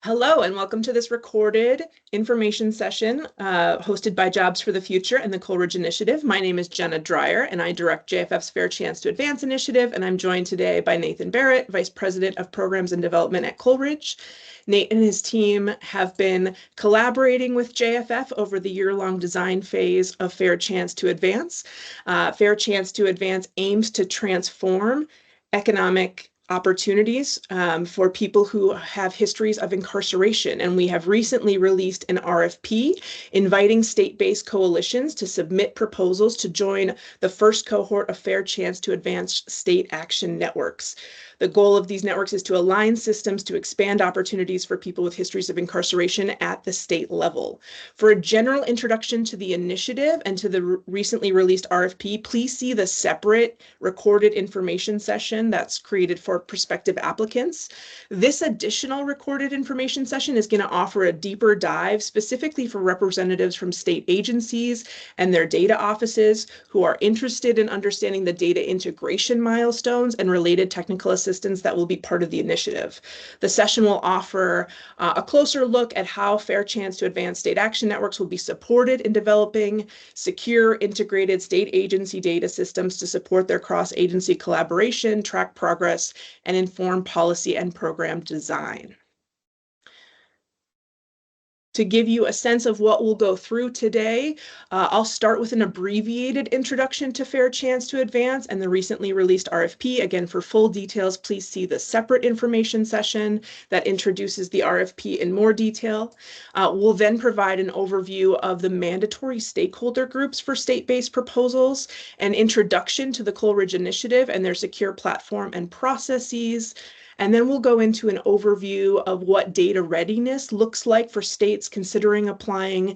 Hello, and welcome to this recorded information session hosted by Jobs for the Future and the Coleridge Initiative. My name is Jenna Dreyer, and I direct JFF's Fair Chance to Advance initiative, and I'm joined today by Nathan Barrett, Vice President of Programs and Development at Coleridge. Nate and his team have been collaborating with JFF over the year-long design phase of Fair Chance to Advance. Fair Chance to Advance aims to transform economic opportunities for people who have histories of incarceration. And we have recently released an RFP inviting state-based coalitions to submit proposals to join the first cohort of Fair Chance to Advance state action networks. The goal of these networks is to align systems to expand opportunities for people with histories of incarceration at the state level. For a general introduction to the initiative and to the recently released RFP, please see the separate recorded information session that's created for prospective applicants. This additional recorded information session is going to offer a deeper dive specifically for representatives from state agencies and their data offices who are interested in understanding the data integration milestones and related technical assistance that will be part of the initiative. The session will offer a closer look at how Fair Chance to Advance state action networks will be supported in developing secure, integrated state agency data systems to support their cross-agency collaboration, track progress, and inform policy and program design. To give you a sense of what we'll go through today, I'll start with an abbreviated introduction to Fair Chance to Advance and the recently released RFP. Again, for full details, please see the separate information session that introduces the RFP in more detail. We'll then provide an overview of the mandatory stakeholder groups for state-based proposals, an introduction to the Coleridge Initiative and their secure platform and processes. And then we'll go into an overview of what data readiness looks like for states considering applying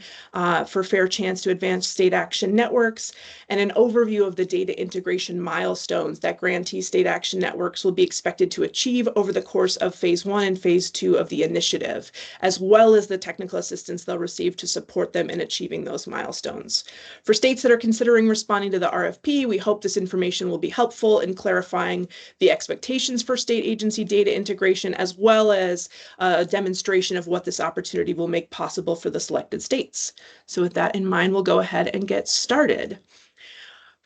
for Fair Chance to Advance state action networks, and an overview of the data integration milestones that grantee state action networks will be expected to achieve over the course of Phase 1 and Phase 2 of the initiative, as well as the technical assistance they'll receive to support them in achieving those milestones. For states that are considering responding to the RFP, we hope this information will be helpful in clarifying the expectations for state agency data integration, as well as a demonstration of what this opportunity will make possible for the selected states. So with that in mind, we'll go ahead and get started.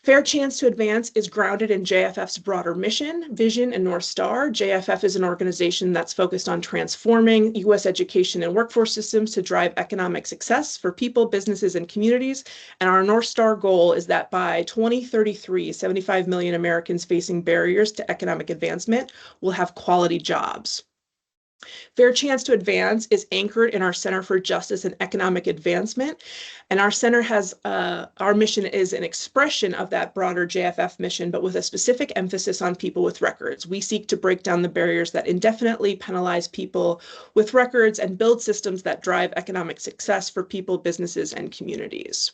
Fair Chance to Advance is grounded in JFF's broader mission, vision, and North Star. JFF is an organization that's focused on transforming U.S. education and workforce systems to drive economic success for people, businesses, and communities. And our North Star goal is that by 2033, 75 million Americans facing barriers to economic advancement will have quality jobs. Fair Chance to Advance is anchored in our Center for Justice and Economic Advancement, and our center has, our mission is an expression of that broader JFF mission, but with a specific emphasis on people with records. We seek to break down the barriers that indefinitely penalize people with records and build systems that drive economic success for people, businesses, and communities.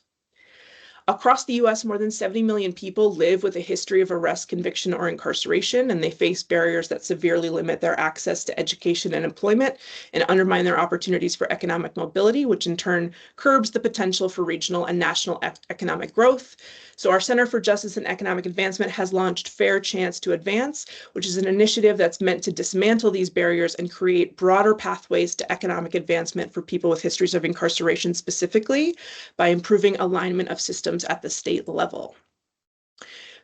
Across the U.S., more than 70 million people live with a history of arrest, conviction, or incarceration, and they face barriers that severely limit their access to education and employment and undermine their opportunities for economic mobility, which in turn curbs the potential for regional and national economic growth. So our Center for Justice and Economic Advancement has launched Fair Chance to Advance, which is an initiative that's meant to dismantle these barriers and create broader pathways to economic advancement for people with histories of incarceration specifically by improving alignment of systems at the state level.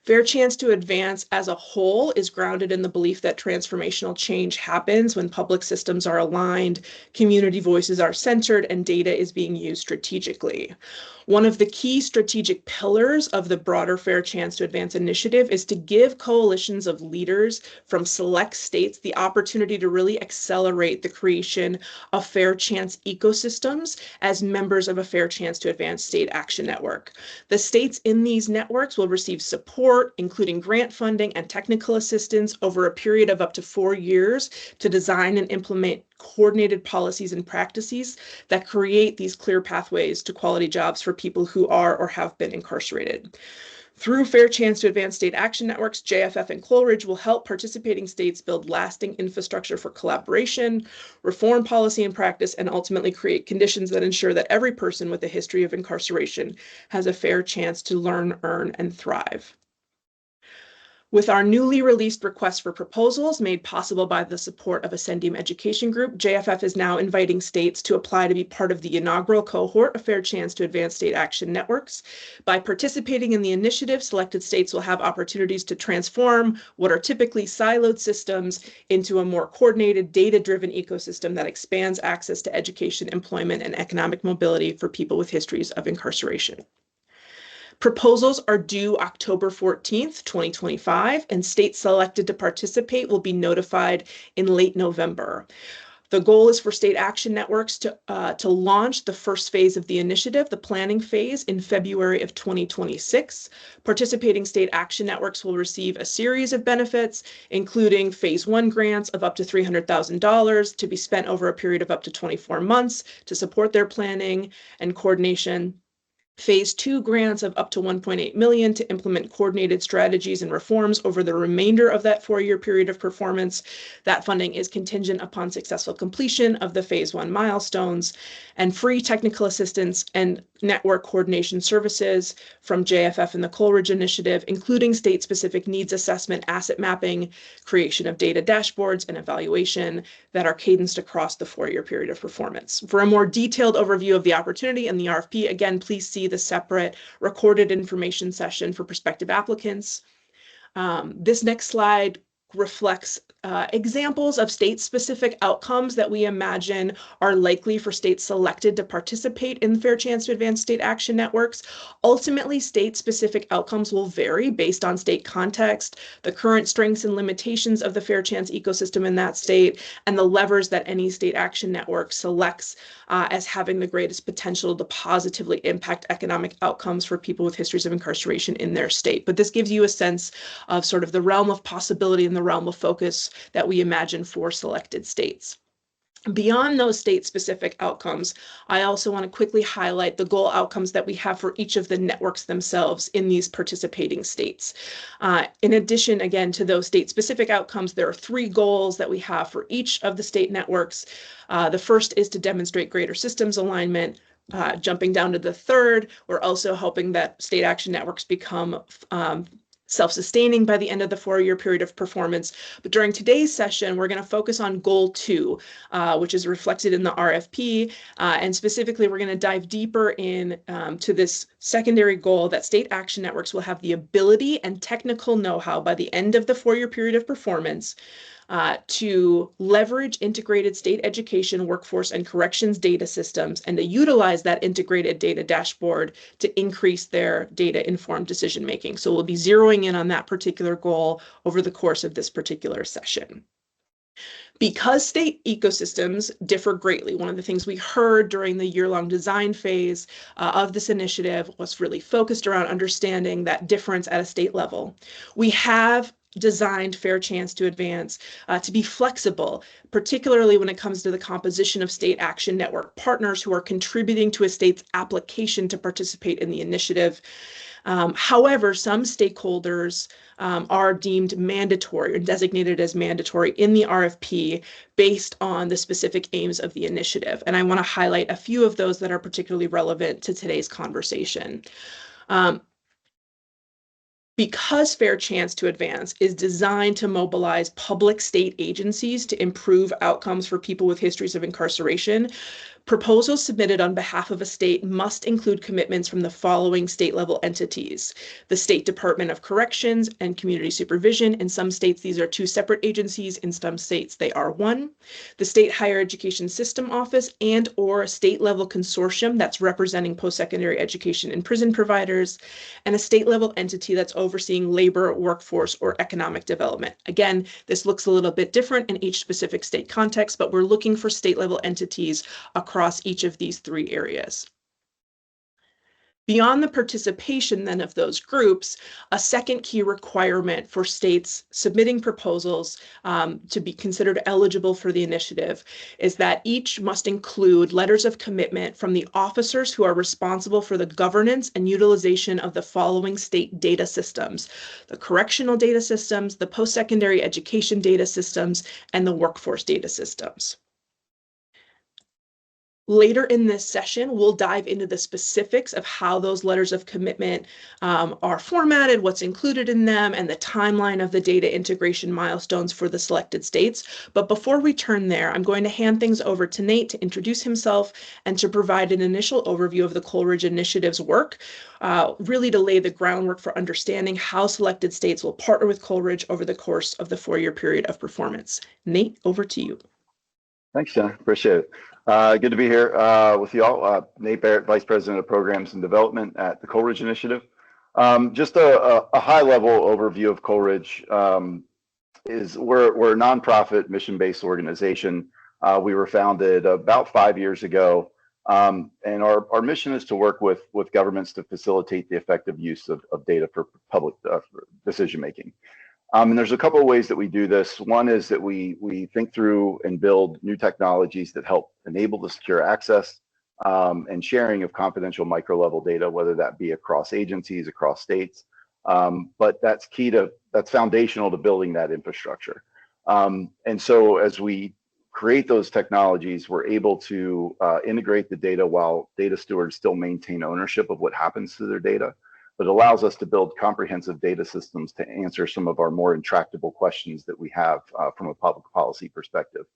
Fair Chance to Advance as a whole is grounded in the belief that transformational change happens when public systems are aligned, community voices are centered, and data is being used strategically. One of the key strategic pillars of the broader Fair Chance to Advance initiative is to give coalitions of leaders from select states the opportunity to really accelerate the creation of fair chance ecosystems as members of a Fair Chance to Advance state action network. The states in these networks will receive support, including grant funding and technical assistance over a period of up to 4 years to design and implement coordinated policies and practices that create these clear pathways to quality jobs for people who are or have been incarcerated. Through Fair Chance to Advance state action networks, JFF and Coleridge will help participating states build lasting infrastructure for collaboration, reform policy and practice, and ultimately create conditions that ensure that every person with a history of incarceration has a fair chance to learn, earn, and thrive. With our newly released request for proposals made possible by the support of Ascendium Education Group, JFF is now inviting states to apply to be part of the inaugural cohort of Fair Chance to Advance State Action Networks. By participating in the initiative, selected states will have opportunities to transform what are typically siloed systems into a more coordinated, data-driven ecosystem that expands access to education, employment, and economic mobility for people with histories of incarceration. Proposals are due October 14th, 2025, and states selected to participate will be notified in late November. The goal is for state action networks to launch the first phase of the initiative, the planning phase, in February of 2026. Participating state action networks will receive a series of benefits, including phase 1 grants of up to $300,000 to be spent over a period of up to 24 months to support their planning and coordination. Phase 2 grants of up to $1.8 million to implement coordinated strategies and reforms over the remainder of that 4-year period of performance. That funding is contingent upon successful completion of the phase 1 milestones, and free technical assistance and network coordination services from JFF and the Coleridge Initiative, including state-specific needs assessment, asset mapping, creation of data dashboards, and evaluation that are cadenced across the 4-year period of performance. For a more detailed overview of the opportunity and the RFP, again, please see the separate recorded information session for prospective applicants. This next slide reflects examples of state-specific outcomes that we imagine are likely for states selected to participate in Fair Chance to Advance State Action Networks. Ultimately, state-specific outcomes will vary based on state context, the current strengths and limitations of the Fair Chance ecosystem in that state, and the levers that any state action network selects as having the greatest potential to positively impact economic outcomes for people with histories of incarceration in their state. But this gives you a sense of sort of the realm of possibility and the realm of focus that we imagine for selected states. Beyond those state-specific outcomes, I also want to quickly highlight the goal outcomes that we have for each of the networks themselves in these participating states. In addition, again, to those state-specific outcomes, there are 3 goals that we have for each of the state networks. The first is to demonstrate greater systems alignment. Jumping down to the third, we're also hoping that state action networks become self-sustaining by the end of the 4-year period of performance. But during today's session, we're going to focus on goal 2, which is reflected in the RFP. And specifically, we're going to dive deeper in to this secondary goal that state action networks will have the ability and technical know-how by the end of the 4-year period of performance to leverage integrated state education, workforce, and corrections data systems, and to utilize that integrated data dashboard to increase their data-informed decision-making. So we'll be zeroing in on that particular goal over the course of this particular session. Because state ecosystems differ greatly, one of the things we heard during the year-long design phase of this initiative was really focused around understanding that difference at a state level. We have designed Fair Chance to Advance to be flexible, particularly when it comes to the composition of state action network partners who are contributing to a state's application to participate in the initiative. However, some stakeholders are deemed mandatory or designated as mandatory in the RFP based on the specific aims of the initiative. And I want to highlight a few of those that are particularly relevant to today's conversation. Because Fair Chance to Advance is designed to mobilize public state agencies to improve outcomes for people with histories of incarceration, proposals submitted on behalf of a state must include commitments from the following state-level entities: the State Department of Corrections and Community Supervision. In some states, these are 2 separate agencies. In some states, they are 1. The State Higher Education System Office and/or a state-level consortium that's representing post-secondary education and prison providers, and a state-level entity that's overseeing labor, workforce, or economic development. Again, this looks a little bit different in each specific state context, but we're looking for state-level entities across each of these 3 areas. Beyond the participation then of those groups, a second key requirement for states submitting proposals to be considered eligible for the initiative is that each must include letters of commitment from the officers who are responsible for the governance and utilization of the following state data systems: the correctional data systems, the post-secondary education data systems, and the workforce data systems. Later in this session, we'll dive into the specifics of how those letters of commitment are formatted, what's included in them, and the timeline of the data integration milestones for the selected states. But before we turn there, I'm going to hand things over to Nate to introduce himself and to provide an initial overview of the Coleridge Initiative's work, really to lay the groundwork for understanding how selected states will partner with Coleridge over the course of the 4-year period of performance. Nate, over to you. Thanks, Jen. Appreciate it. Good to be here with you all. Nate Barrett, Vice President of Programs and Development at the Coleridge Initiative. Just a high-level overview of Coleridge is we're a nonprofit mission-based organization. We were founded about 5 years ago, and our mission is to work with governments to facilitate the effective use of data for public decision-making. And there's a couple of ways that we do this. One is that we think through and build new technologies that help enable the secure access and sharing of confidential micro-level data, whether that be across agencies, across states. But that's foundational to building that infrastructure. And so as we create those technologies, we're able to integrate the data while data stewards still maintain ownership of what happens to their data. But it allows us to build comprehensive data systems to answer some of our more intractable questions that we have from a public policy perspective.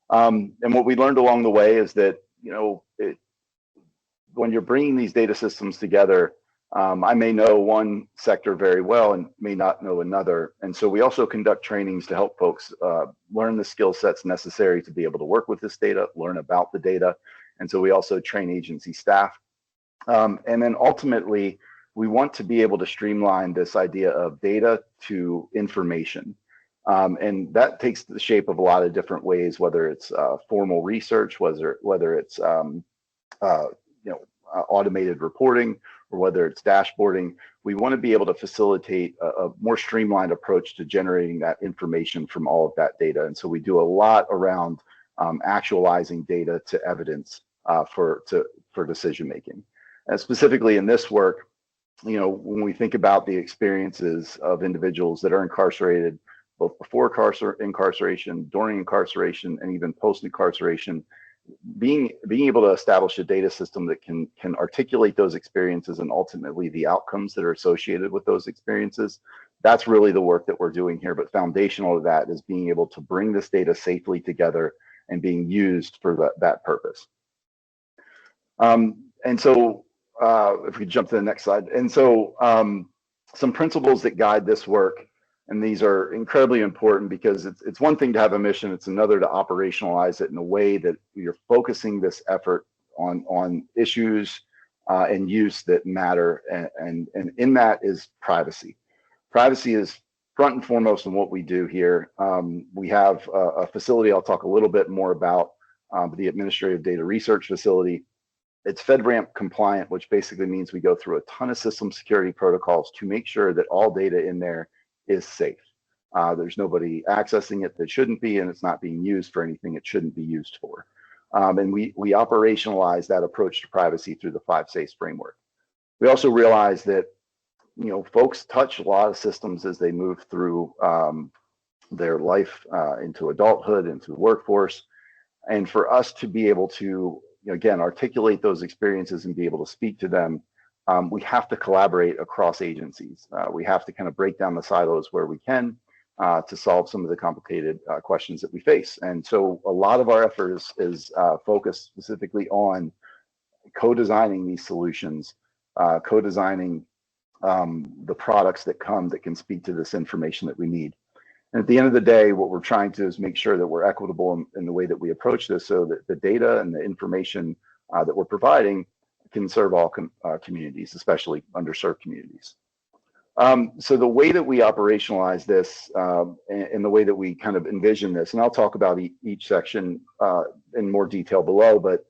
And what we learned along the way is that, when you're bringing these data systems together, I may know one sector very well and may not know another. And so we also conduct trainings to help folks learn the skill sets necessary to be able to work with this data, learn about the data. And so we also train agency staff. And then ultimately, we want to be able to streamline this idea of data to information. And that takes the shape of a lot of different ways, whether it's formal research, whether it's automated reporting, or whether it's dashboarding. We want to be able to facilitate a more streamlined approach to generating that information from all of that data. And so we do a lot around actualizing data to evidence for decision making. And specifically in this work, when we think about the experiences of individuals that are incarcerated, both before incarceration, during incarceration, and even post-incarceration, being able to establish a data system that can articulate those experiences and ultimately the outcomes that are associated with those experiences, that's really the work that we're doing here. But foundational to that is being able to bring this data safely together and being used for that purpose. And so if we jump to the next slide. And so some principles that guide this work, and these are incredibly important because it's one thing to have a mission, it's another to operationalize it in a way that you're focusing this effort on issues and use that matter. And in that is privacy. Privacy is front and foremost in what we do here. We have a facility I'll talk a little bit more about, the Administrative Data Research Facility. It's FedRAMP compliant, which basically means we go through a ton of system security protocols to make sure that all data in there is safe. There's nobody accessing it that shouldn't be, and it's not being used for anything it shouldn't be used for. And we operationalize that approach to privacy through the 5 SAFEs framework. We also realize that folks touch a lot of systems as they move through their life into adulthood, into the workforce, and for us to be able to again articulate those experiences and be able to speak to them, we have to collaborate across agencies. We have to kind of break down the silos where we can to solve some of the complicated questions that we face. And so a lot of our effort is focused specifically on co-designing these solutions, co-designing the products that can speak to this information that we need. And at the end of the day, what we're trying to is make sure that we're equitable in the way that we approach this, so that the data and the information that we're providing can serve all communities, especially underserved communities. So the way that we operationalize this and the way that we kind of envision this, and I'll talk about each section in more detail below, but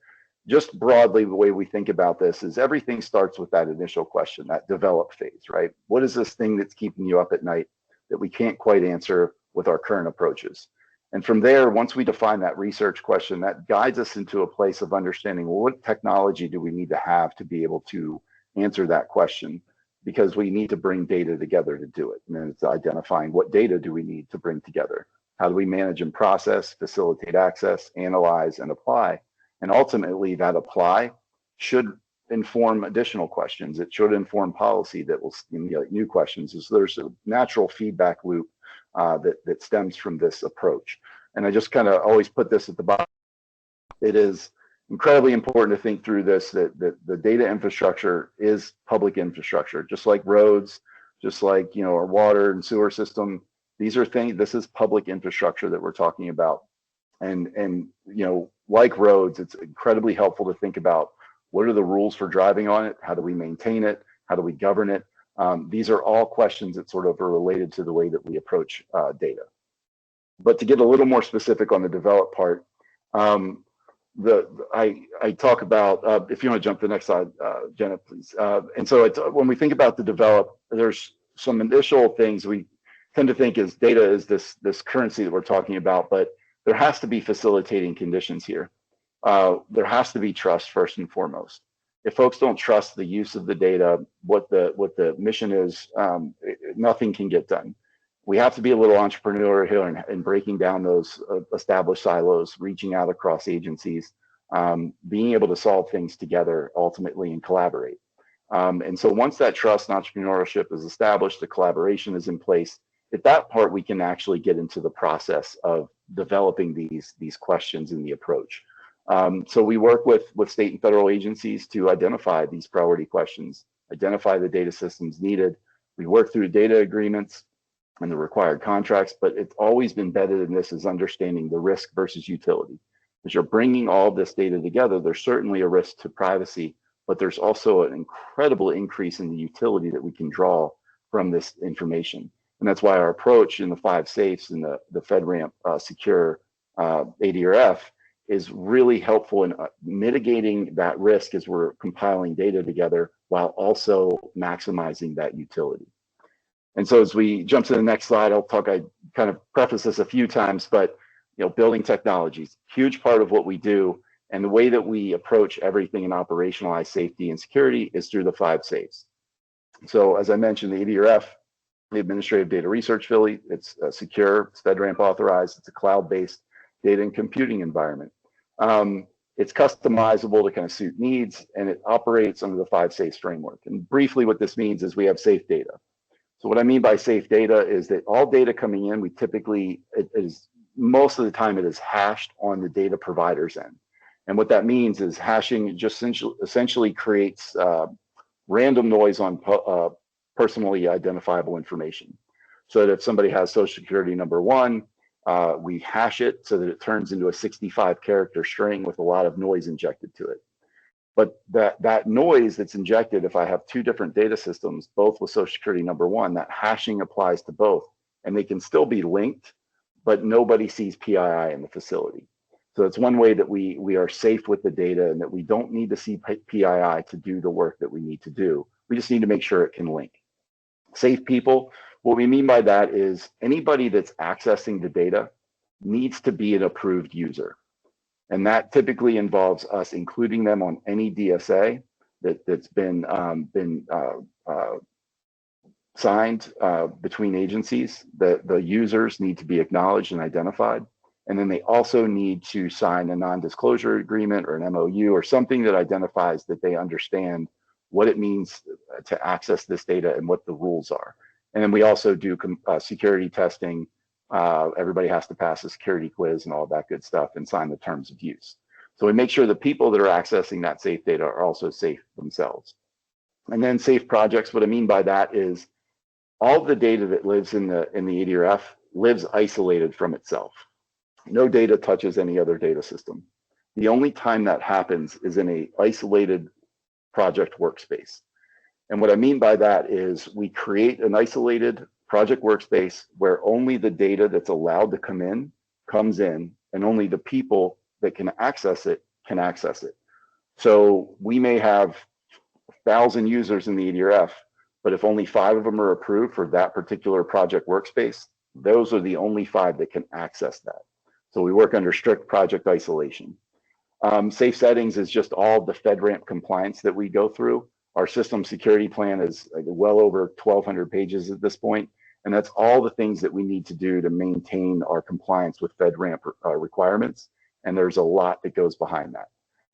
just broadly, the way we think about this is everything starts with that initial question, that develop phase, right? What is this thing that's keeping you up at night that we can't quite answer with our current approaches? And from there, once we define that research question, that guides us into a place of understanding, well, what technology do we need to have to be able to answer that question? Because we need to bring data together to do it. And then it's identifying what data do we need to bring together? How do we manage and process, facilitate access, analyze, and apply? And ultimately that apply should inform additional questions. It should inform policy that will stimulate new questions. So there's a natural feedback loop that stems from this approach. And I just kind of always put this at the bottom. It is incredibly important to think through this, that the data infrastructure is public infrastructure, just like roads, just like, you know, our water and sewer system. These are things, this is public infrastructure that we're talking about. And you know, like roads, it's incredibly helpful to think about what are the rules for driving on it? How do we maintain it? How do we govern it? These are all questions that sort of are related to the way that we approach data. But to get a little more specific on the develop part, I talk about, if you want to jump to the next slide, Jenna, please. And so when we think about the develop, there's some initial things we tend to think is data is this currency that we're talking about, but there has to be facilitating conditions here. There has to be trust first and foremost. If folks don't trust the use of the data, what the mission is, nothing can get done. We have to be a little entrepreneurial here in breaking down those established silos, reaching out across agencies, being able to solve things together ultimately and collaborate. And so once that trust and entrepreneurship is established, the collaboration is in place, at that part we can actually get into the process of developing these questions in the approach. So we work with state and federal agencies to identify these priority questions, identify the data systems needed. We work through data agreements and the required contracts, but it's always been embedded in this is understanding the risk versus utility. As you're bringing all this data together, there's certainly a risk to privacy, but there's also an incredible increase in the utility that we can draw from this information. And that's why our approach in the 5 safes and the FedRAMP secure ADRF is really helpful in mitigating that risk as we're compiling data together while also maximizing that utility. And so as we jump to the next slide, I kind of preface this a few times, but you know, building technologies, huge part of what we do, and the way that we approach everything and operationalize safety and security is through the 5 safes. So as I mentioned, the ADRF, the Administrative Data Research Facility, it's secure, it's FedRAMP authorized, it's a cloud-based data and computing environment. It's customizable to kind of suit needs, and it operates under the 5 safes framework. And briefly what this means is we have safe data. So what I mean by safe data is that all data coming in, we typically, it is most of the time it is hashed on the data provider's end. And what that means is hashing just essentially creates random noise on personally identifiable information. So that if somebody has social security number 1, we hash it so that it turns into a 65-character string with a lot of noise injected to it. But that noise that's injected, if I have 2 different data systems, both with social security number 1, that hashing applies to both, and they can still be linked, but nobody sees PII in the facility. So it's one way that we are safe with the data and that we don't need to see PII to do the work that we need to do. We just need to make sure it can link. Safe people, what we mean by that is anybody that's accessing the data needs to be an approved user. And that typically involves us including them on any DSA that's been signed between agencies. The users need to be acknowledged and identified. And then they also need to sign a non-disclosure agreement or an MOU or something that identifies that they understand what it means to access this data and what the rules are. And then we also do security testing. Everybody has to pass a security quiz and all that good stuff and sign the terms of use. So we make sure the people that are accessing that safe data are also safe themselves. And then safe projects, what I mean by that is all the data that lives in the ADRF lives isolated from itself. No data touches any other data system. The only time that happens is in an isolated project workspace. And what I mean by that is we create an isolated project workspace where only the data that's allowed to come in comes in, and only the people that can access it can access it. So we may have 1,000 users in the ADRF, but if only 5 of them are approved for that particular project workspace, those are the only 5 that can access that. So we work under strict project isolation. Safe settings is just all the FedRAMP compliance that we go through. Our system security plan is well over 1,200 pages at this point, and that's all the things that we need to do to maintain our compliance with FedRAMP requirements, and there's a lot that goes behind that.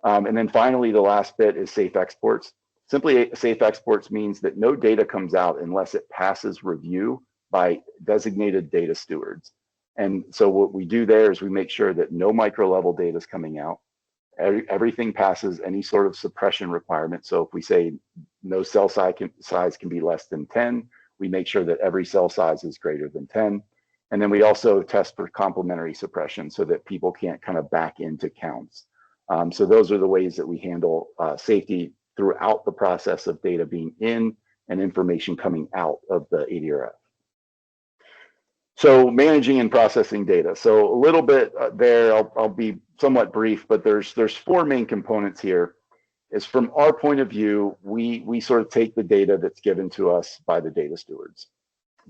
And then finally, the last bit is safe exports. Simply, safe exports means that no data comes out unless it passes review by designated data stewards. And so what we do there is we make sure that no micro level data is coming out. Everything passes any sort of suppression requirement. So if we say no cell size can be less than 10, we make sure that every cell size is greater than 10. And then we also test for complementary suppression so that people can't kind of back into counts. So those are the ways that we handle safety throughout the process of data being in and information coming out of the ADRF. So managing and processing data. So a little bit there, I'll be somewhat brief, but there's four main components here. Is from our point of view, we sort of take the data that's given to us by the data stewards.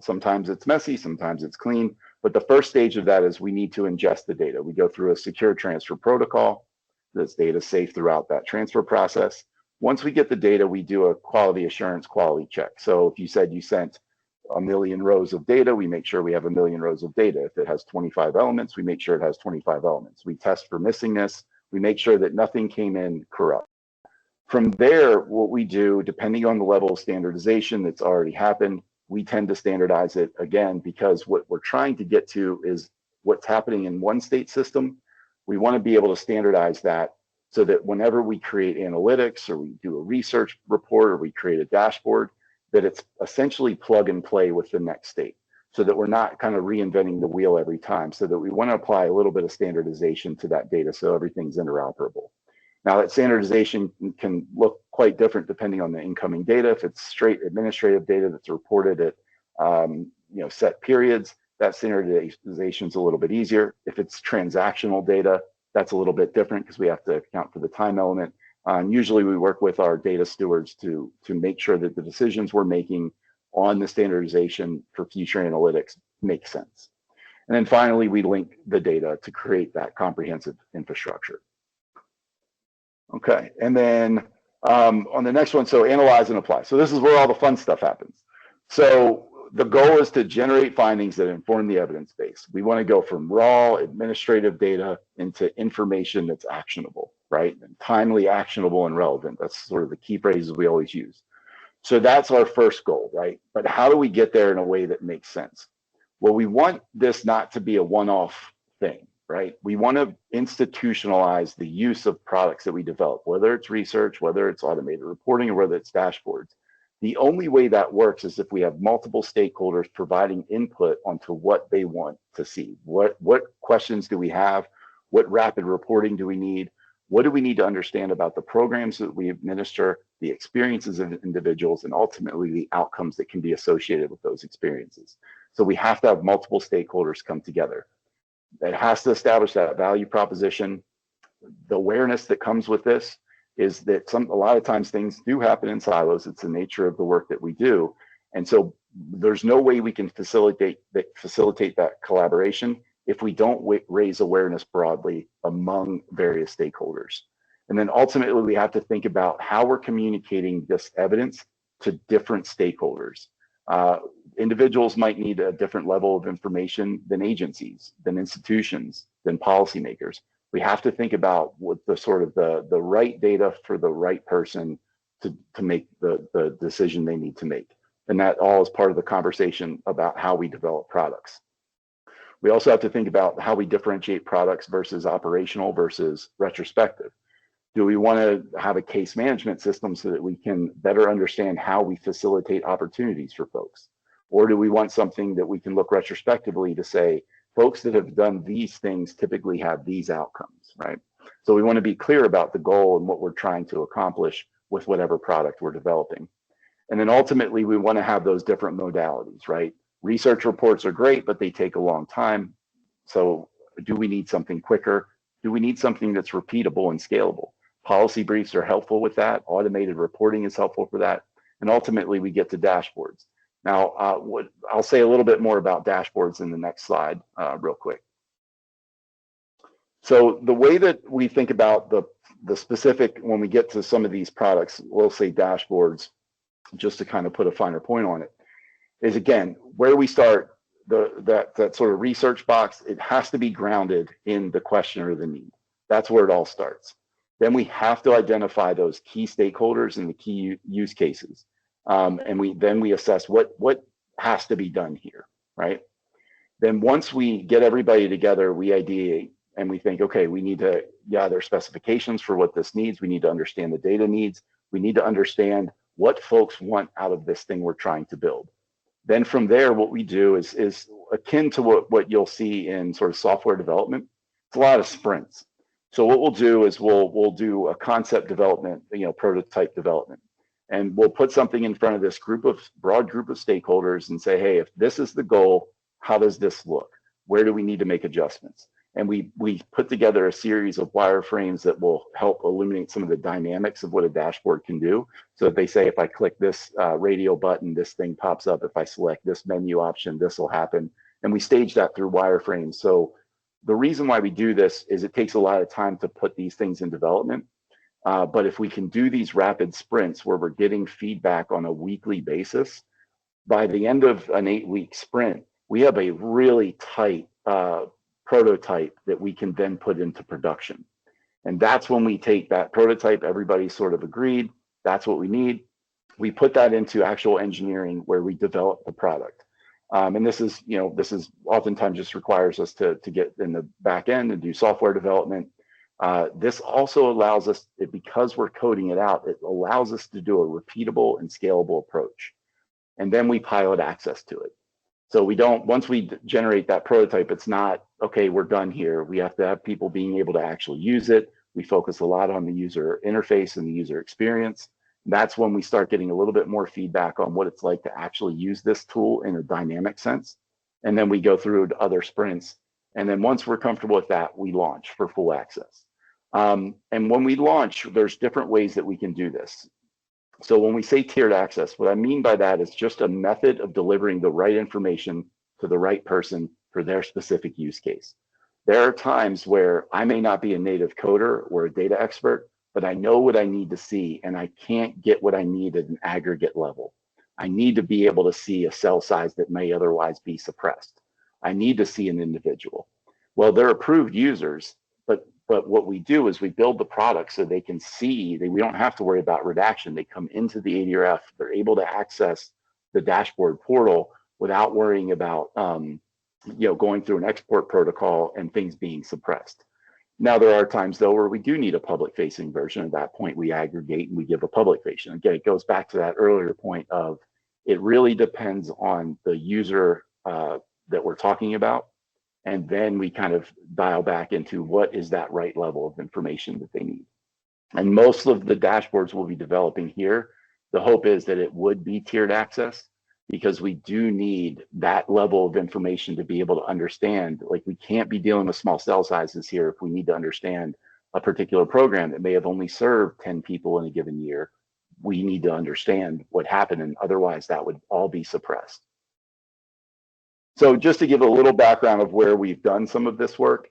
Sometimes it's messy, sometimes it's clean, but the first stage of that is we need to ingest the data. We go through a secure transfer protocol. This data is safe throughout that transfer process. Once we get the data, we do a quality assurance quality check. So if you said you sent 1 million rows of data, we make sure we have 1 million rows of data. If it has 25 elements, we make sure it has 25 elements. We test for missingness. We make sure that nothing came in corrupt. From there, what we do, depending on the level of standardization that's already happened, we tend to standardize it again, because what we're trying to get to is what's happening in one state system. We want to be able to standardize that so that whenever we create analytics or we do a research report or we create a dashboard, that it's essentially plug and play with the next state, so that we're not kind of reinventing the wheel every time, so that we want to apply a little bit of standardization to that data so everything's interoperable. Now, that standardization can look quite different depending on the incoming data. If it's straight administrative data that's reported at set periods, that standardization is a little bit easier. If it's transactional data, that's a little bit different because we have to account for the time element. And usually we work with our data stewards to make sure that the decisions we're making on the standardization for future analytics make sense. And then finally, we link the data to create that comprehensive infrastructure. Okay, and then on the next one, so analyze and apply. So this is where all the fun stuff happens. So the goal is to generate findings that inform the evidence base. We want to go from raw administrative data into information that's actionable, right? And timely, actionable, and relevant. That's sort of the key phrases we always use. So that's our first goal, right? But how do we get there in a way that makes sense? Well, we want this not to be a one-off thing, right? We want to institutionalize the use of products that we develop, whether it's research, whether it's automated reporting, or whether it's dashboards. The only way that works is if we have multiple stakeholders providing input onto what they want to see. What questions do we have? What rapid reporting do we need? What do we need to understand about the programs that we administer, the experiences of individuals, and ultimately the outcomes that can be associated with those experiences? So we have to have multiple stakeholders come together. It has to establish that value proposition. The awareness that comes with this is that a lot of times things do happen in silos. It's the nature of the work that we do. And so there's no way we can facilitate that collaboration if we don't raise awareness broadly among various stakeholders. And then ultimately, we have to think about how we're communicating this evidence to different stakeholders. Individuals might need a different level of information than agencies, than institutions, than policymakers. We have to think about what the sort of the right data for the right person to make the decision they need to make. And that all is part of the conversation about how we develop products. We also have to think about how we differentiate products versus operational versus retrospective. Do we want to have a case management system so that we can better understand how we facilitate opportunities for folks? Or do we want something that we can look retrospectively to say, folks that have done these things typically have these outcomes, right? So we want to be clear about the goal and what we're trying to accomplish with whatever product we're developing. And then ultimately, we want to have those different modalities, right? Research reports are great, but they take a long time. So do we need something quicker? Do we need something that's repeatable and scalable? Policy briefs are helpful with that. Automated reporting is helpful for that. And ultimately, we get to dashboards. Now, I'll say a little bit more about dashboards in the next slide real quick. So the way that we think about the specific, when we get to some of these products, we'll say dashboards, just to kind of put a finer point on it, is again, where we start, that sort of research box, it has to be grounded in the question or the need. That's where it all starts. Then we have to identify those key stakeholders and the key use cases. And we assess what has to be done here, right? Then once we get everybody together, we ideate and we think, okay, we need to gather specifications for what this needs. We need to understand the data needs. We need to understand what folks want out of this thing we're trying to build. Then from there, what we do is akin to what you'll see in sort of software development. It's a lot of sprints. So what we'll do is we'll do a concept development, prototype development, and we'll put something in front of this broad group of stakeholders and say, hey, if this is the goal, how does this look? Where do we need to make adjustments? And we put together a series of wireframes that will help illuminate some of the dynamics of what a dashboard can do. So if they say, if I click this radio button, this thing pops up. If I select this menu option, this will happen. And we stage that through wireframes. So the reason why we do this is it takes a lot of time to put these things in development. But if we can do these rapid sprints where we're getting feedback on a weekly basis, by the end of an 8-week sprint, we have a really tight prototype that we can then put into production. And that's when we take that prototype, everybody's sort of agreed, that's what we need. We put that into actual engineering where we develop the product. And this is oftentimes just requires us to get in the back end and do software development. This also allows us, because we're coding it out, it allows us to do a repeatable and scalable approach. And then we pilot access to it. So once we generate that prototype, it's not, okay, we're done here. We have to have people being able to actually use it. We focus a lot on the user interface and the user experience. That's when we start getting a little bit more feedback on what it's like to actually use this tool in a dynamic sense. And then we go through to other sprints. And then once we're comfortable with that, we launch for full access. And when we launch, there's different ways that we can do this. So when we say tiered access, what I mean by that is just a method of delivering the right information to the right person for their specific use case. There are times where I may not be a native coder or a data expert, but I know what I need to see, and I can't get what I need at an aggregate level. I need to be able to see a cell size that may otherwise be suppressed. I need to see an individual. Well, they're approved users, but what we do is we build the product so they can see, we don't have to worry about redaction. They come into the ADRF, they're able to access the dashboard portal without worrying about going through an export protocol and things being suppressed. Now, there are times, though, where we do need a public-facing version. At that point, we aggregate and we give a public-facing. Again, it goes back to that earlier point of it really depends on the user that we're talking about. And then we kind of dial back into what is that right level of information that they need. And most of the dashboards we'll be developing here, the hope is that it would be tiered access, because we do need that level of information to be able to understand. Like, we can't be dealing with small cell sizes here if we need to understand a particular program that may have only served 10 people in a given year. We need to understand what happened, and otherwise that would all be suppressed. So just to give a little background of where we've done some of this work,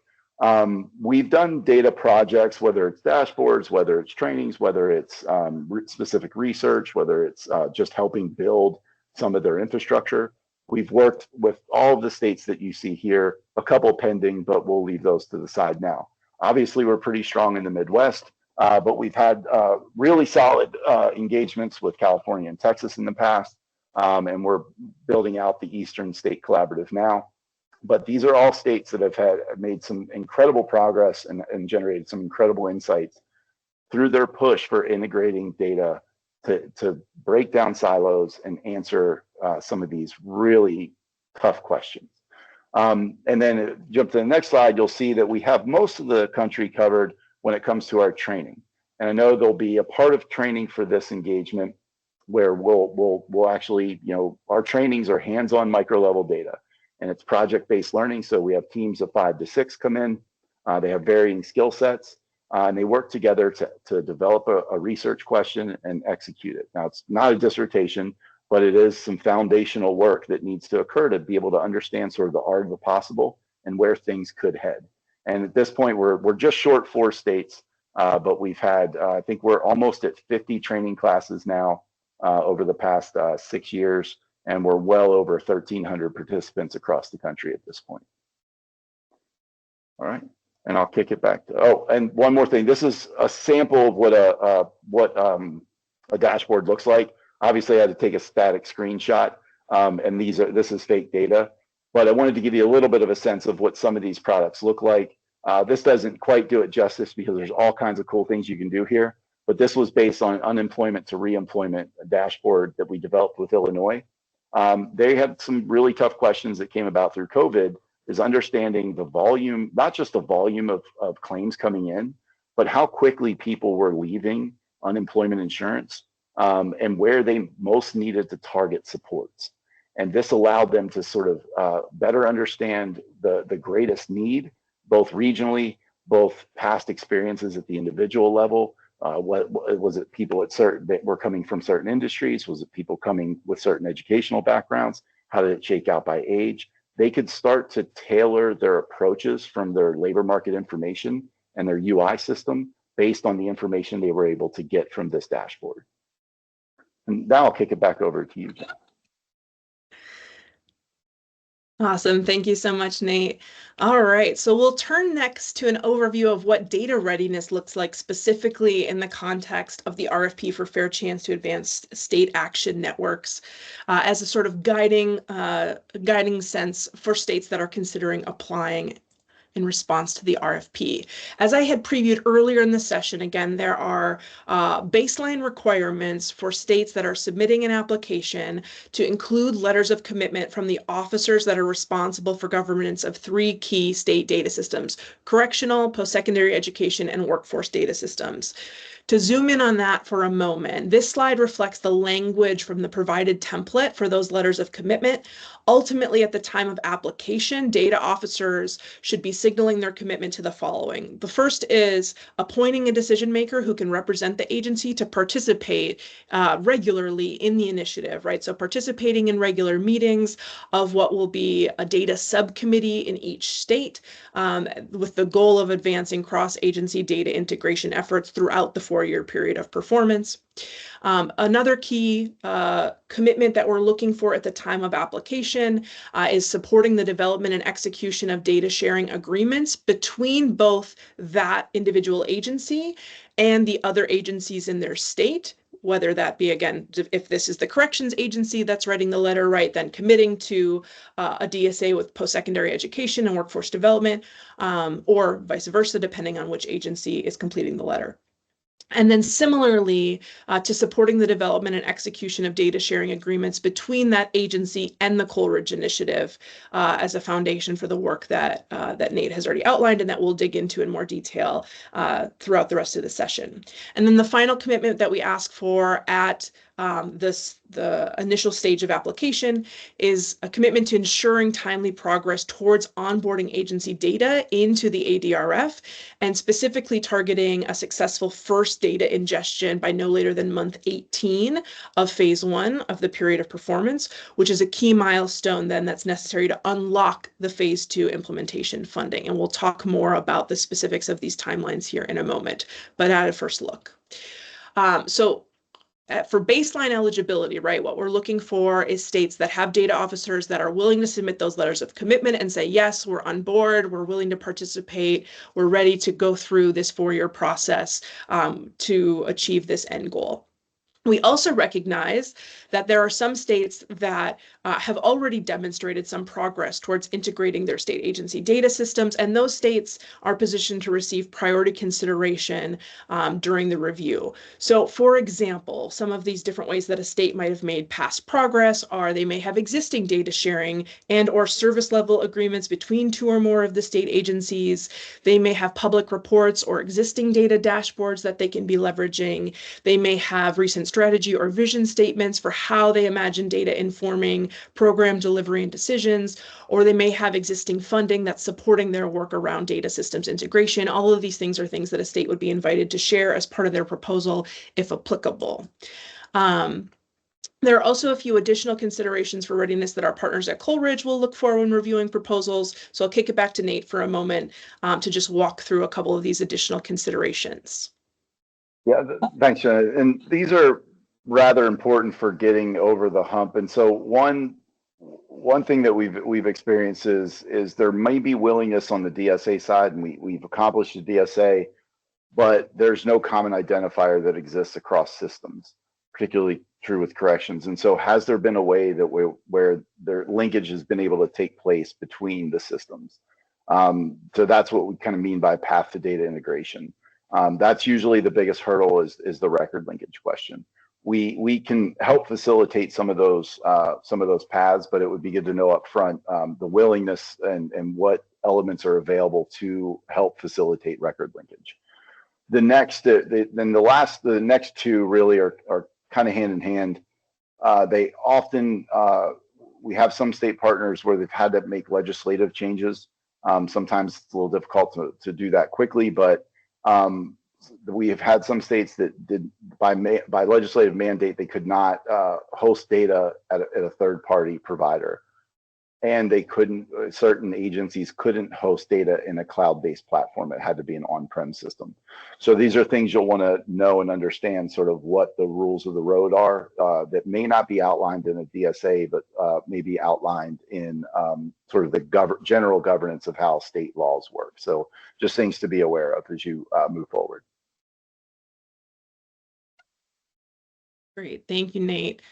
we've done data projects, whether it's dashboards, whether it's trainings, whether it's specific research, whether it's just helping build some of their infrastructure. We've worked with all of the states that you see here, a couple pending, but we'll leave those to the side now. Obviously, we're pretty strong in the Midwest, but we've had really solid engagements with California and Texas in the past. And we're building out the Eastern State Collaborative now. But these are all states that have made some incredible progress and generated some incredible insights through their push for integrating data to break down silos and answer some of these really tough questions. And then jump to the next slide, you'll see that we have most of the country covered when it comes to our training. And I know there'll be a part of training for this engagement where we'll actually, our trainings are hands-on micro-level data, and it's project-based learning. So we have teams of 5 to 6 come in. They have varying skill sets, and they work together to develop a research question and execute it. Now, it's not a dissertation, but it is some foundational work that needs to occur to be able to understand sort of the art of the possible and where things could head. And at this point, we're just short 4 states, but we've had, I think we're almost at 50 training classes now. Over the past 6 years, and we're well over 1,300 participants across the country at this point. All right. And I'll kick it back to, oh, and one more thing. This is a sample of what a dashboard looks like. Obviously, I had to take a static screenshot, and this is fake data. But I wanted to give you a little bit of a sense of what some of these products look like. This doesn't quite do it justice because there's all kinds of cool things you can do here. But this was based on unemployment to reemployment dashboard that we developed with Illinois. They had some really tough questions that came about through COVID, is understanding the volume, not just the volume of claims coming in, but how quickly people were leaving unemployment insurance, and where they most needed to target supports. And this allowed them to sort of better understand the greatest need, both regionally, both past experiences at the individual level. What was it? People that were coming from certain industries? Was it people coming with certain educational backgrounds? How did it shake out by age? They could start to tailor their approaches from their labor market information and their UI system based on the information they were able to get from this dashboard. And now I'll kick it back over to you, Jen. Awesome. Thank you so much, Nate. All right, so we'll turn next to an overview of what data readiness looks like specifically in the context of the RFP for Fair Chance to Advance State Action Networks as a sort of guiding sense for states that are considering applying in response to the RFP. As I had previewed earlier in the session, again, there are baseline requirements for states that are submitting an application to include letters of commitment from the officers that are responsible for governance of 3 key state data systems: correctional, post-secondary education, and workforce data systems. To zoom in on that for a moment, this slide reflects the language from the provided template for those letters of commitment. Ultimately, at the time of application, data officers should be signaling their commitment to the following. The first is appointing a decision maker who can represent the agency to participate regularly in the initiative, right? So participating in regular meetings of what will be a data subcommittee in each state, with the goal of advancing cross-agency data integration efforts throughout the 4-year period of performance. Another key commitment that we're looking for at the time of application is supporting the development and execution of data sharing agreements between both that individual agency and the other agencies in their state, whether that be, again, if this is the corrections agency that's writing the letter, right, then committing to a DSA with post-secondary education and workforce development, or vice versa, depending on which agency is completing the letter. And then similarly, to supporting the development and execution of data sharing agreements between that agency and the Coleridge Initiative as a foundation for the work that Nate has already outlined and that we'll dig into in more detail throughout the rest of the session. And then the final commitment that we ask for at the initial stage of application is a commitment to ensuring timely progress towards onboarding agency data into the ADRF, and specifically targeting a successful first data ingestion by no later than month 18 of phase 1 of the period of performance, which is a key milestone then that's necessary to unlock the phase 2 implementation funding. And we'll talk more about the specifics of these timelines here in a moment, but at a first look. For baseline eligibility, right, what we're looking for is states that have data officers that are willing to submit those letters of commitment and say, yes, we're on board, we're willing to participate, we're ready to go through this 4-year process to achieve this end goal. We also recognize that there are some states that have already demonstrated some progress towards integrating their state agency data systems, and those states are positioned to receive priority consideration during the review. So, for example, some of these different ways that a state might have made past progress are they may have existing data sharing and or service level agreements between 2 or more of the state agencies. They may have public reports or existing data dashboards that they can be leveraging. They may have recent strategy or vision statements for how they imagine data informing program delivery and decisions, or they may have existing funding that's supporting their work around data systems integration. All of these things are things that a state would be invited to share as part of their proposal, if applicable. There are also a few additional considerations for readiness that our partners at Coleridge will look for when reviewing proposals. So I'll kick it back to Nate for a moment to just walk through a couple of these additional considerations. Yeah, thanks, Jenna. And these are rather important for getting over the hump. And so one one thing that we've experienced is there may be willingness on the DSA side, and we've accomplished the DSA, but there's no common identifier that exists across systems, particularly true with corrections. And so has there been a way that where their linkage has been able to take place between the systems? So that's what we kind of mean by path to data integration. That's usually the biggest hurdle is the record linkage question. We can help facilitate some of those paths, but it would be good to know up front the willingness and what elements are available to help facilitate record linkage. The next, the next two really are kind of hand in hand. They often, we have some state partners where they've had to make legislative changes. Sometimes it's a little difficult to do that quickly, but we have had some states that did by legislative mandate, they could not host data at a third party provider. And they couldn't, certain agencies couldn't host data in a cloud-based platform. It had to be an on-prem system. So these are things you'll want to know and understand sort of what the rules of the road are that may not be outlined in a DSA, but may be outlined in sort of the general governance of how state laws work. So just things to be aware of as you move forward. Great, thank you, Nate.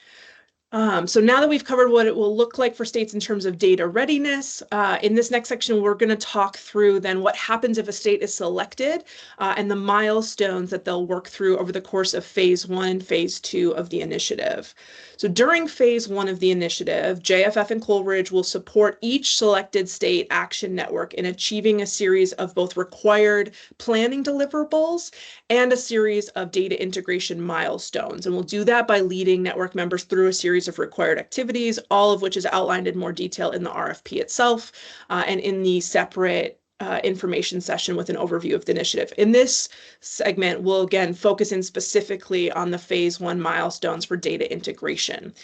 So now that we've covered what it will look like for states in terms of data readiness, in this next section, we're going to talk through then what happens if a state is selected and the milestones that they'll work through over the course of phase 1 and phase 2 of the initiative. So during phase 1 of the initiative, JFF and Coleridge will support each selected state action network in achieving a series of both required planning deliverables and a series of data integration milestones. And we'll do that by leading network members through a series of required activities, all of which is outlined in more detail in the RFP itself and in the separate information session with an overview of the initiative. In this segment, we'll again focus in specifically on the phase 1 milestones for data integration.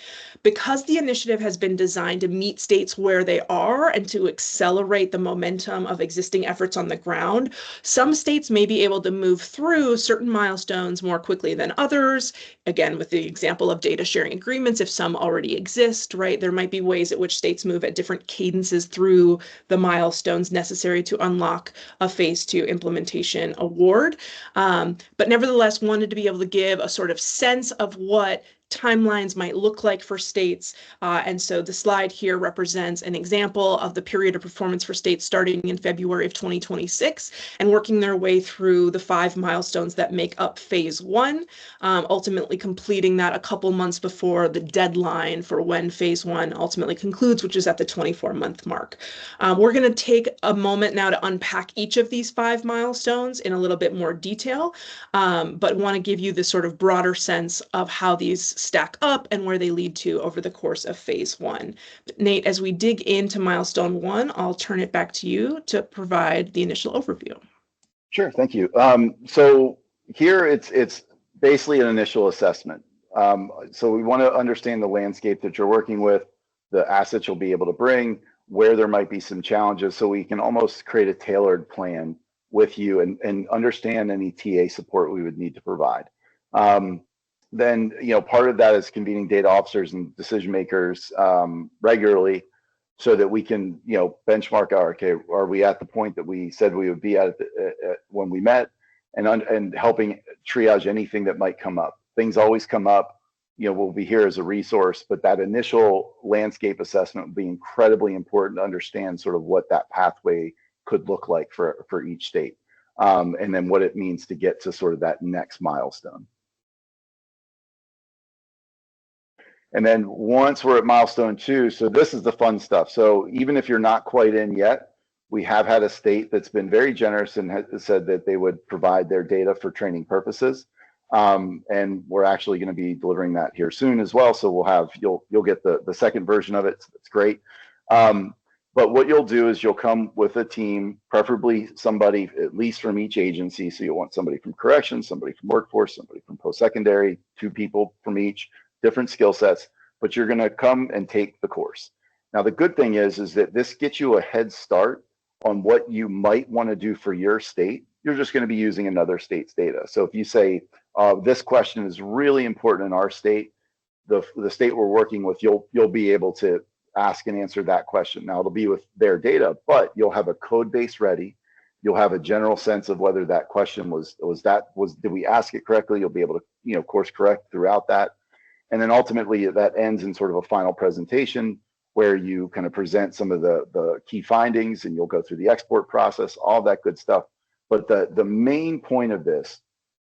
Because the initiative has been designed to meet states where they are and to accelerate the momentum of existing efforts on the ground, some states may be able to move through certain milestones more quickly than others. Again, with the example of data sharing agreements, if some already exist, right, there might be ways at which states move at different cadences through the milestones necessary to unlock a phase 2 implementation award. But nevertheless, wanted to be able to give a sort of sense of what timelines might look like for states. And so the slide here represents an example of the period of performance for states starting in February of 2026 and working their way through the 5 milestones that make up phase 1, ultimately completing that a couple months before the deadline for when phase 1 ultimately concludes, which is at the 24-month mark. We're going to take a moment now to unpack each of these 5 milestones in a little bit more detail, but want to give you this sort of broader sense of how these stack up and where they lead to over the course of phase 1. Nate, as we dig into milestone 1, I'll turn it back to you to provide the initial overview. Sure, thank you. So here it's basically an initial assessment. So we want to understand the landscape that you're working with, the assets you'll be able to bring, where there might be some challenges, so we can almost create a tailored plan with you and understand any TA support we would need to provide. Then, part of that is convening data officers and decision makers regularly so that we can, benchmark okay, are we at the point that we said we would be at when we met, and helping triage anything that might come up. Things always come up, we'll be here as a resource, but that initial landscape assessment will be incredibly important to understand sort of what that pathway could look like for each state, and then what it means to get to sort of that next milestone. And then once we're at milestone 2, so this is the fun stuff. So even if you're not quite in yet, we have had a state that's been very generous and has said that they would provide their data for training purposes. And we're actually going to be delivering that here soon as well. So you'll get the second version of it. So it's great. But what you'll do is you'll come with a team, preferably somebody at least from each agency. So you'll want somebody from corrections, somebody from workforce, somebody from post-secondary, 2 people from each, different skill sets, but you're going to come and take the course. Now, the good thing is that this gets you a head start on what you might want to do for your state. You're just going to be using another state's data. So if you say, this question is really important in our state, the state we're working with, you'll be able to ask and answer that question. Now it'll be with their data, but you'll have a code base ready. You'll have a general sense of whether that question did we ask it correctly? You'll be able to, course correct throughout that. And then ultimately that ends in sort of a final presentation where you kind of present some of the key findings, and you'll go through the export process, all that good stuff. But the main point of this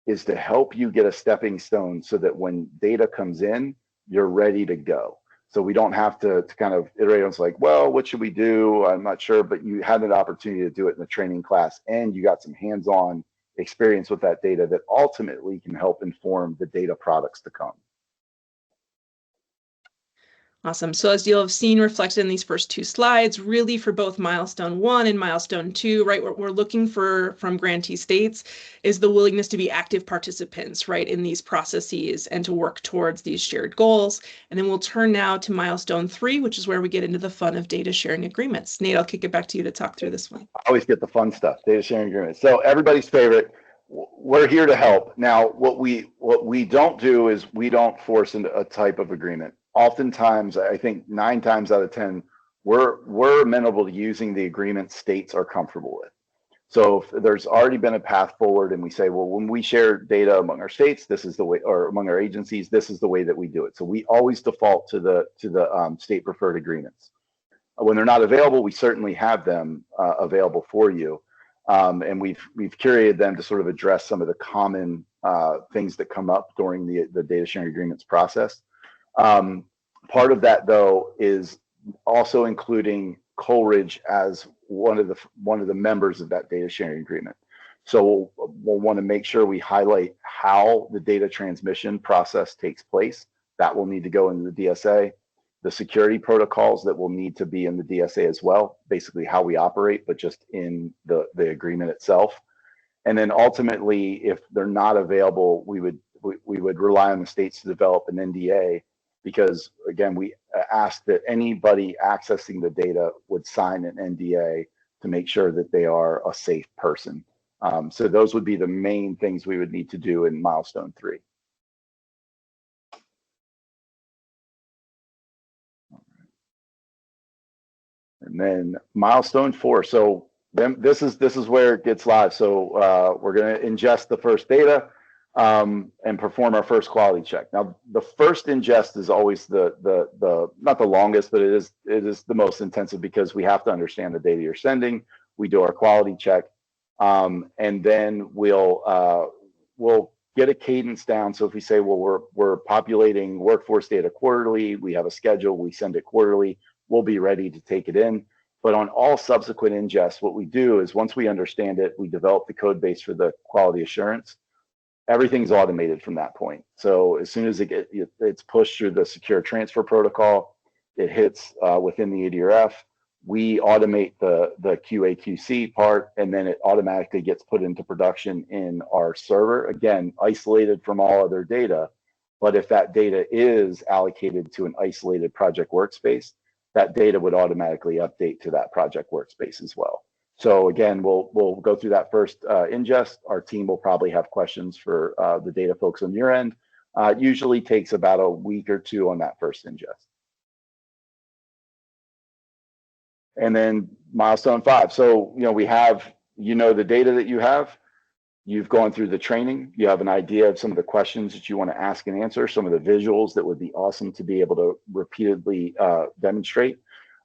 is to help you get a stepping stone so that when data comes in, you're ready to go. So we don't have to kind of iterate on, it's like, well, what should we do? I'm not sure, but you had an opportunity to do it in the training class, and you got some hands-on experience with that data that ultimately can help inform the data products to come. Awesome. So as you'll have seen reflected in these first two slides, really for both milestone 1 and milestone 2, right, what we're looking for from grantee states is the willingness to be active participants, right, in these processes and to work towards these shared goals. And then we'll turn now to milestone 3, which is where we get into the fun of data sharing agreements. Nate, I'll kick it back to you to talk through this one. I always get the fun stuff, data sharing agreements. So everybody's favorite. We're here to help. Now, what we don't do is we don't force a type of agreement. Oftentimes, I think 9 times out of 10, we're amenable to using the agreement states are comfortable with. So if there's already been a path forward and we say, well, when we share data among our states, this is the way, or among our agencies, this is the way that we do it. So we always default to the state preferred agreements. When they're not available, we certainly have them available for you. And we've curated them to sort of address some of the common things that come up during the data sharing agreements process. Part of that, though, is also including Coleridge as one of the members of that data sharing agreement. So we'll want to make sure we highlight how the data transmission process takes place. That will need to go into the DSA. The security protocols that will need to be in the DSA as well, basically how we operate, but just in the agreement itself. And then ultimately, if they're not available, we would rely on the states to develop an NDA, because again, we ask that anybody accessing the data would sign an NDA to make sure that they are a safe person. So those would be the main things we would need to do in milestone 3. And then milestone 4. So then this is where it gets live. So we're going to ingest the first data and perform our first quality check. Now, the first ingest is always the not the longest, but it is the most intensive, because we have to understand the data you're sending. We do our quality check, and then we'll get a cadence down. So if we say, well, we're populating workforce data quarterly, we have a schedule, we send it quarterly, we'll be ready to take it in. But on all subsequent ingests, what we do is once we understand it, we develop the code base for the quality assurance. Everything's automated from that point. So as soon as it's pushed through the secure transfer protocol, it hits within the ADRF, we automate the QA/QC part, and then it automatically gets put into production in our server, again, isolated from all other data. But if that data is allocated to an isolated project workspace, that data would automatically update to that project workspace as well. So again, we'll go through that first ingest. Our team will probably have questions for the data folks on your end. It usually takes about a week or 2 on that first ingest. And then milestone 5. So, we have, the data that you have. You've gone through the training. You have an idea of some of the questions that you want to ask and answer, some of the visuals that would be awesome to be able to repeatedly demonstrate.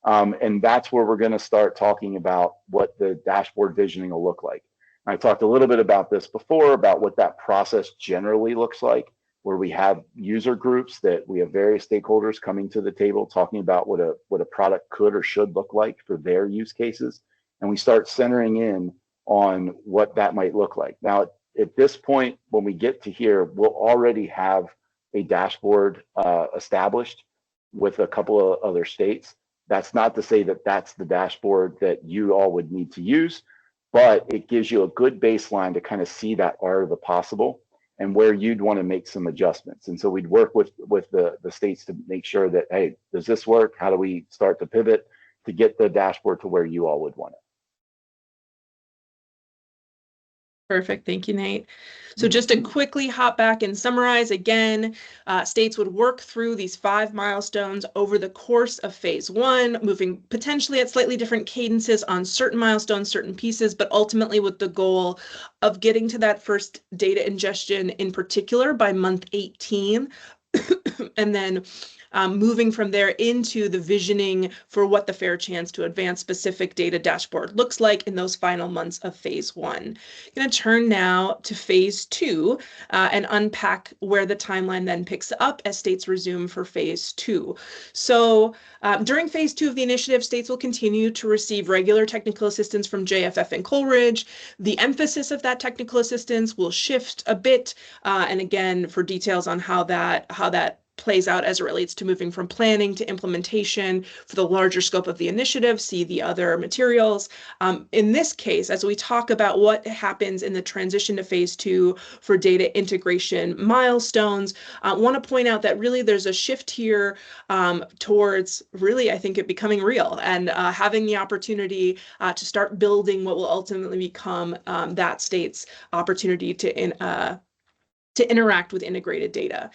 And that's where we're going to start talking about what the dashboard visioning will look like. I talked a little bit about this before, about what that process generally looks like, where we have user groups that we have various stakeholders coming to the table talking about what a product could or should look like for their use cases. And we start centering in on what that might look like. Now, at this point, when we get to here, we'll already have a dashboard established with a couple of other states. That's not to say that that's the dashboard that you all would need to use, but it gives you a good baseline to kind of see that art of the possible and where you'd want to make some adjustments. And so we'd work with the states to make sure that, hey, does this work? How do we start to pivot to get the dashboard to where you all would want it? Perfect. Thank you, Nate. So just to quickly hop back and summarize again, states would work through these 5 milestones over the course of phase 1, moving potentially at slightly different cadences on certain milestones, certain pieces, but ultimately with the goal of getting to that first data ingestion in particular by month 18. And then moving from there into the visioning for what the fair chance to advance specific data dashboard looks like in those final months of phase 1. I'm going to turn now to phase 2 and unpack where the timeline then picks up as states resume for phase 2. So during phase 2 of the initiative, states will continue to receive regular technical assistance from JFF and Coleridge. The emphasis of that technical assistance will shift a bit. And again, for details on how that plays out as it relates to moving from planning to implementation for the larger scope of the initiative, see the other materials. In this case, as we talk about what happens in the transition to phase 2 for data integration milestones, I want to point out that really there's a shift here towards really, I think, it becoming real and having the opportunity to start building what will ultimately become that state's opportunity to interact with integrated data.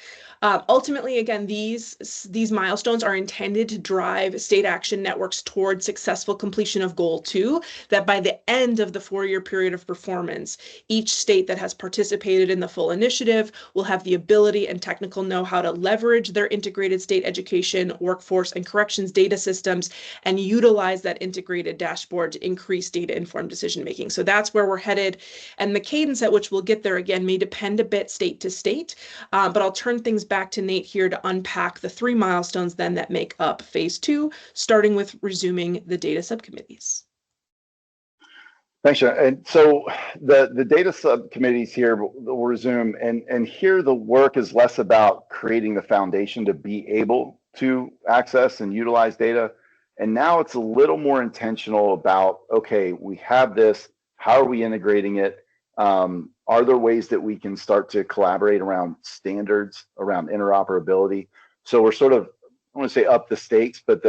Ultimately, again, these milestones are intended to drive state action networks toward successful completion of Goal 2, that by the end of the 4-year period of performance, each state that has participated in the full initiative will have the ability and technical know-how to leverage their integrated state education, workforce, and corrections data systems and utilize that integrated dashboard to increase data-informed decision-making. So that's where we're headed. And the cadence at which we'll get there, again, may depend a bit state to state, but I'll turn things back to Nate here to unpack the 3 milestones then that make up phase 2, starting with resuming the data subcommittees. Thanks, Sharon. And so the data subcommittees here will resume, and here the work is less about creating the foundation to be able to access and utilize data. And now it's a little more intentional about, okay, we have this, how are we integrating it? Are there ways that we can start to collaborate around standards, around interoperability? So we're sort of, I want to say up the stakes, but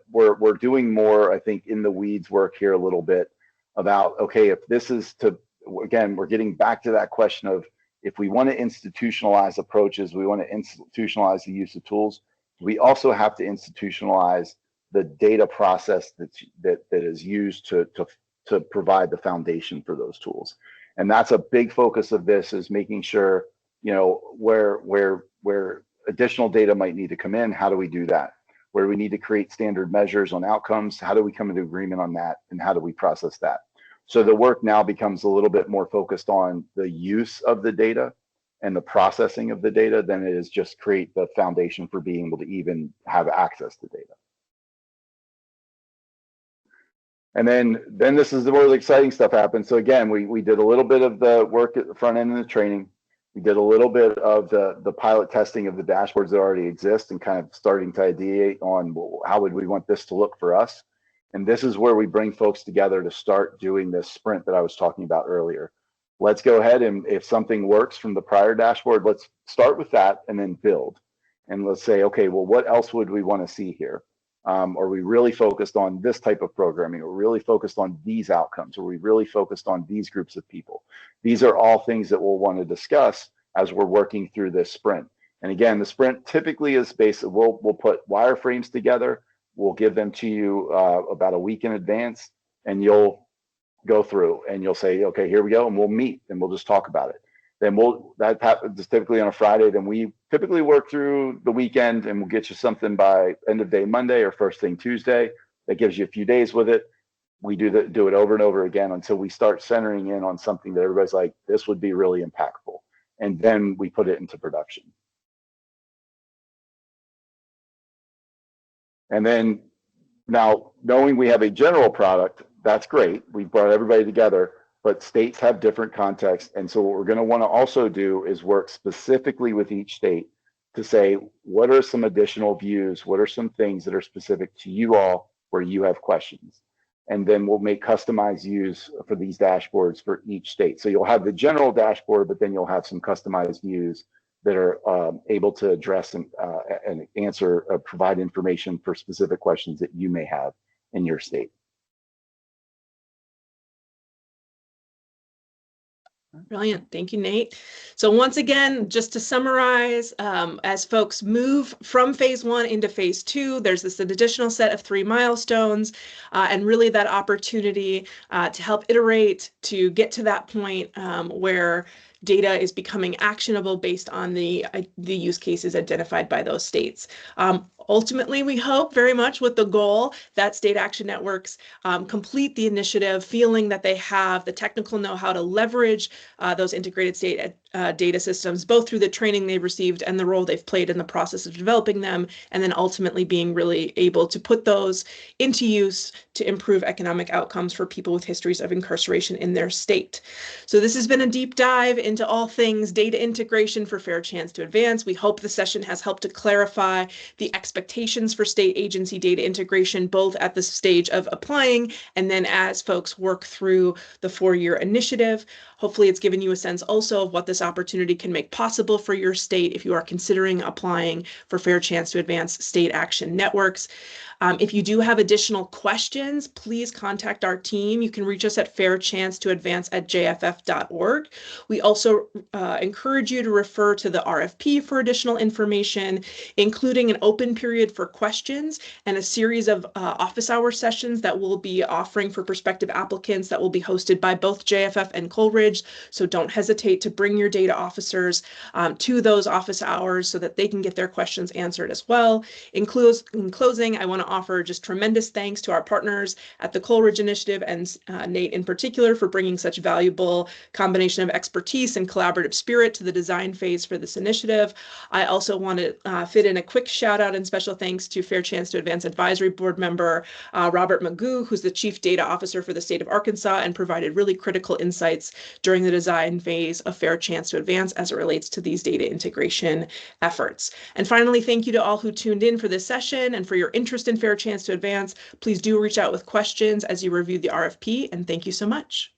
we're doing more, I think, in the weeds work here a little bit about, okay, if this is to, again, we're getting back to that question of if we want to institutionalize approaches, we want to institutionalize the use of tools, we also have to institutionalize the data process that is used to provide the foundation for those tools. And that's a big focus of this, is making sure, you know, where additional data might need to come in, how do we do that? Where we need to create standard measures on outcomes, how do we come into agreement on that, and how do we process that? So the work now becomes a little bit more focused on the use of the data and the processing of the data than it is just create the foundation for being able to even have access to data. And then this is where the exciting stuff happens. So again, we did a little bit of the work at the front end of the training. We did a little bit of the pilot testing of the dashboards that already exist and kind of starting to ideate on how would we want this to look for us. And this is where we bring folks together to start doing this sprint that I was talking about earlier. Let's go ahead, and if something works from the prior dashboard, let's start with that and then build. And let's say, okay, well, what else would we want to see here? Are we really focused on this type of programming? Are we really focused on these outcomes? Are we really focused on these groups of people? These are all things that we'll want to discuss as we're working through this sprint. And again, the sprint typically is based, we'll put wireframes together. We'll give them to you about a week in advance, and you'll go through and you'll say, okay, here we go. And we'll meet and we'll just talk about it. Then that happens typically on a Friday. Then we typically work through the weekend and we'll get you something by end of day Monday or first thing Tuesday. That gives you a few days with it. We do it over and over again until we start centering in on something that everybody's like, this would be really impactful. And then we put it into production. And then now, knowing we have a general product, that's great. We've brought everybody together, but states have different contexts. And so what we're going to want to also do is work specifically with each state to say, what are some additional views? What are some things that are specific to you all where you have questions? And then we'll make customized views for these dashboards for each state. So you'll have the general dashboard, but then you'll have some customized views that are able to address and answer, provide information for specific questions that you may have in your state. Brilliant. Thank you, Nate. So once again, just to summarize, as folks move from phase 1 into phase 2, there's this additional set of 3 milestones, and really that opportunity to help iterate to get to that point where data is becoming actionable based on the use cases identified by those states. Ultimately, we hope very much with the goal that state action networks complete the initiative, feeling that they have the technical know-how to leverage those integrated state data systems, both through the training they've received and the role they've played in the process of developing them, and then ultimately being really able to put those into use to improve economic outcomes for people with histories of incarceration in their state. So this has been a deep dive into all things data integration for Fair Chance to Advance. We hope the session has helped to clarify the expectations for state agency data integration, both at the stage of applying and then as folks work through the 4-year initiative. Hopefully it's given you a sense also of what this opportunity can make possible for your state if you are considering applying for Fair Chance to Advance state action networks. If you do have additional questions, please contact our team. You can reach us at fairchance2advance@jff.org. We also encourage you to refer to the RFP for additional information, including an open period for questions and a series of office hour sessions that we'll be offering for prospective applicants that will be hosted by both JFF and Coleridge. So don't hesitate to bring your data officers to those office hours so that they can get their questions answered as well. In closing, I want to offer just tremendous thanks to our partners at the Coleridge Initiative and Nate in particular for bringing such valuable combination of expertise and collaborative spirit to the design phase for this initiative. I also want to fit in a quick shout out and special thanks to Fair Chance to Advance Advisory Board member Robert Magoo, who's the Chief Data Officer for the state of Arkansas and provided really critical insights during the design phase of Fair Chance to Advance as it relates to these data integration efforts. And finally, thank you to all who tuned in for this session and for your interest in Fair Chance to Advance. Please do reach out with questions as you review the RFP, and thank you so much.